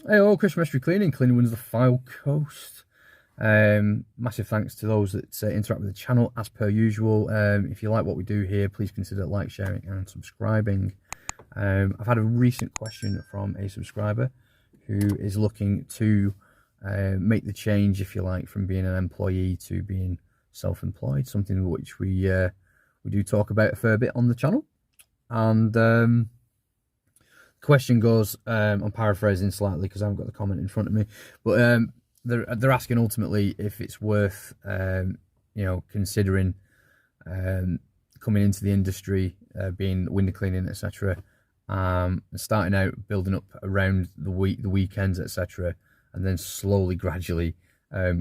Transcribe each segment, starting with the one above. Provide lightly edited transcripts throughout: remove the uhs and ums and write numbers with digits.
Hey, all Chris Mystery Cleaning wins the File Coast. Massive thanks to those that interact with the channel as per usual. If you like what we do here, please consider like, sharing and subscribing. I've had a recent question from a subscriber who is looking to make the change, if you like, from being an employee to being self-employed, something which we do talk about a fair bit on the channel. And question goes, I'm paraphrasing slightly because I haven't got the comment in front of me, but they're asking ultimately if it's worth considering coming into the industry, being window cleaning, etc., starting out building up around the weekends, etc., and then slowly, gradually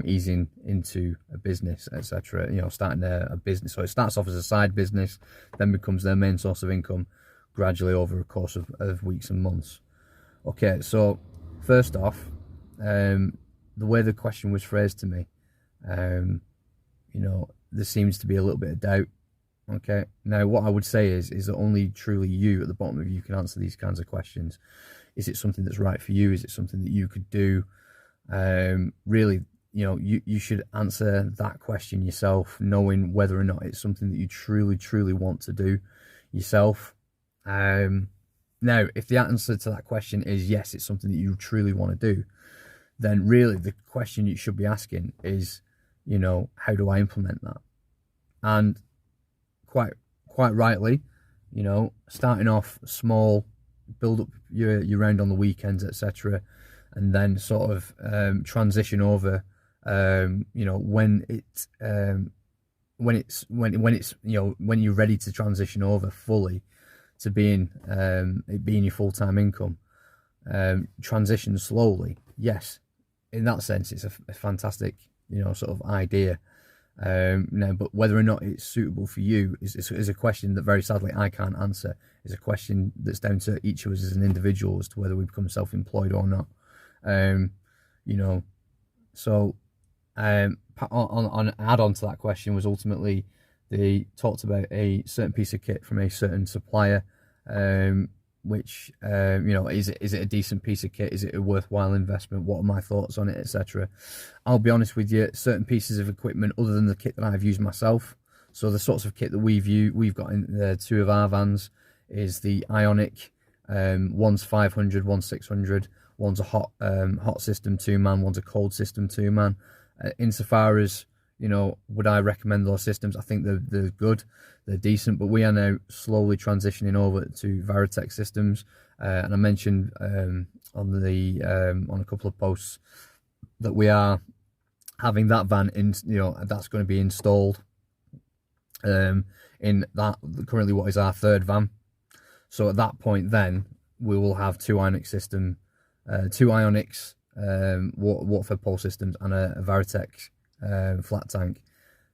easing into a business, etc. Starting a business. So it starts off as a side business, then becomes their main source of income, gradually over a course of weeks and months. Okay, so first off, the way the question was phrased to me, there seems to be a little bit of doubt. Okay, now what I would say is that only truly you at the bottom of you can answer these kinds of questions. Is it something that's right for you? Is it something that you could do? Really, you should answer that question yourself, knowing whether or not it's something that you truly want to do yourself. Now, if the answer to that question is yes, it's something that you truly want to do, then really the question you should be asking is, how do I implement that? And quite rightly, starting off small, build up your round on the weekends, etc., and then sort of transition over, when you're ready to transition over fully to being it being your full-time income, transition slowly. Yes, in that sense it's a fantastic sort of idea. Now, but whether or not it's suitable for you is a question that very sadly I can't answer. It's a question that's down to each of us as an individual as to whether we become self-employed or not. So on an add-on to that question was ultimately they talked about a certain piece of kit from a certain supplier, which is it a decent piece of kit? Is it a worthwhile investment? What are my thoughts on it, etc.? I'll be honest with you, certain pieces of equipment other than the kit that I've used myself, so the sorts of kit that we've got in two of our vans is the Ionic. One's 500, one's 600, one's a hot system 2-man, one's a cold system 2-man. Insofar as would I recommend those systems? I think they're good, they're decent, but we are now slowly transitioning over to Varitech systems, and I mentioned on a couple of posts that we are having that van in, that's going to be installed in that currently what is our third van. So at that point, then we will have two Ionic system, two Ionics, waterfed-pole systems, and a Varitech flat tank.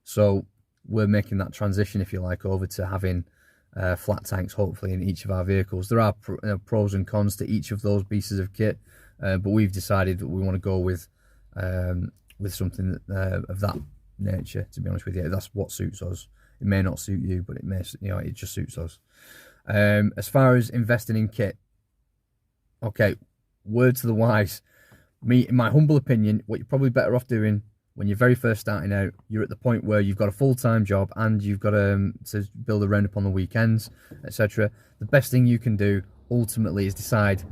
So we're making that transition, if you like, over to having flat tanks hopefully in each of our vehicles. There are pros and cons to each of those pieces of kit, but we've decided that we want to go with something of that nature, to be honest with you. That's what suits us. It may not suit you, but it may, it just suits us. As far as investing in kit, okay, word to the wise, in my humble opinion, what you're probably better off doing when you're very first starting out, you're at the point where you've got a full-time job and you've got to build around upon the weekends, etc. The best thing you can do ultimately is decide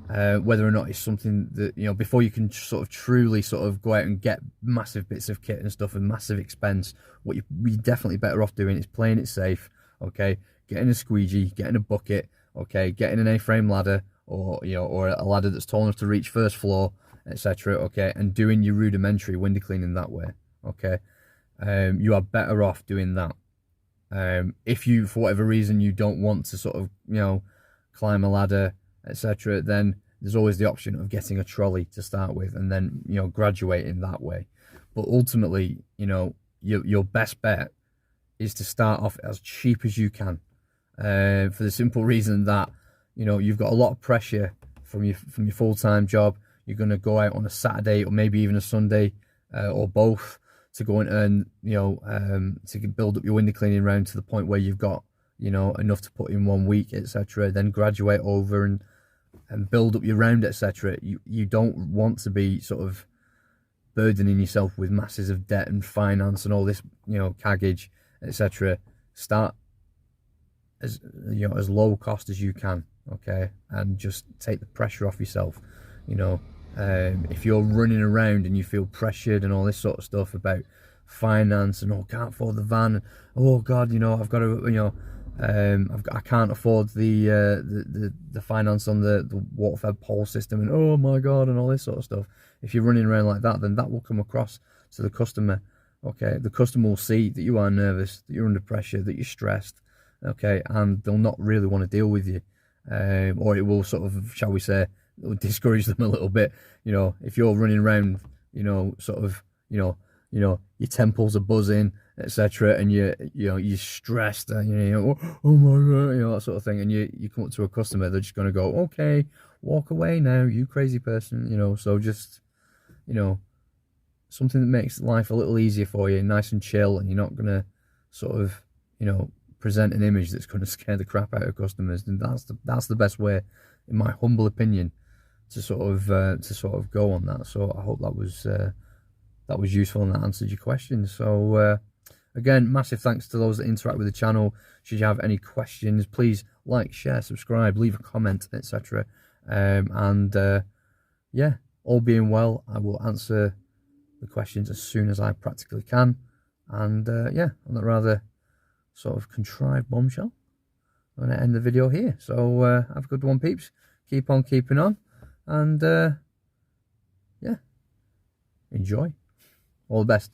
whether or not it's something that, before you can sort of truly sort of go out and get massive bits of kit and stuff and massive expense. What you're definitely better off doing is playing it safe, okay? Getting a squeegee, getting a bucket, okay? Getting an A-frame ladder, or a ladder that's tall enough to reach first floor, etc. Okay, and doing your rudimentary window cleaning that way. Okay, you are better off doing that. If you, for whatever reason, you don't want to sort of climb a ladder, etc., then there's always the option of getting a trolley to start with, and then graduating that way. But ultimately, your best bet is to start off as cheap as you can, for the simple reason that you've got a lot of pressure from your full-time job. You're going to go out on a Saturday or maybe even a Sunday, or both, to go and earn, to build up your window cleaning round to the point where you've got, enough to put in 1 week, etc. Then graduate over and and build up your round, etc. You don't want to be sort of burdening yourself with masses of debt and finance and all this, you know, caggage, etc. Start as, you know, as low cost as you can, okay, and just take the pressure off yourself. You know, if you're running around and you feel pressured and all this sort of stuff about finance and, oh, can't afford the van, and, oh god, you know, I've got to, you know, I can't afford the finance on the waterfed-pole system, and oh my god, and all this sort of stuff. If you're running around like that, then that will come across to the customer. Okay, the customer will see that you are nervous, that you're under pressure, that you're stressed. Okay, and they'll not really want to deal with you, or it will sort of, shall we say, it will discourage them a little bit. You know, if you're running around, you know, sort of, you know, your temples are buzzing, etc., and you're stressed, and you know, oh my god, you know, that sort of thing, and you come up to a customer, they're just going to go, okay, walk away now, you crazy person, you know. So just, you know, something that makes life a little easier for you, nice and chill, and you're not going to sort of, you know, present an image that's going to scare the crap out of customers. And that's the best way, in my humble opinion, to sort of go on that. So I hope that was useful and that answered your question. So again, massive thanks to those that interact with the channel. Should you have any questions, please like, share, subscribe, leave a comment, etc. Yeah, all being well, I will answer the questions as soon as I practically can. And yeah, on that rather sort of contrived bombshell, I'm going to end the video here. So have a good one, peeps. Keep on keeping on, and yeah, enjoy. All the best.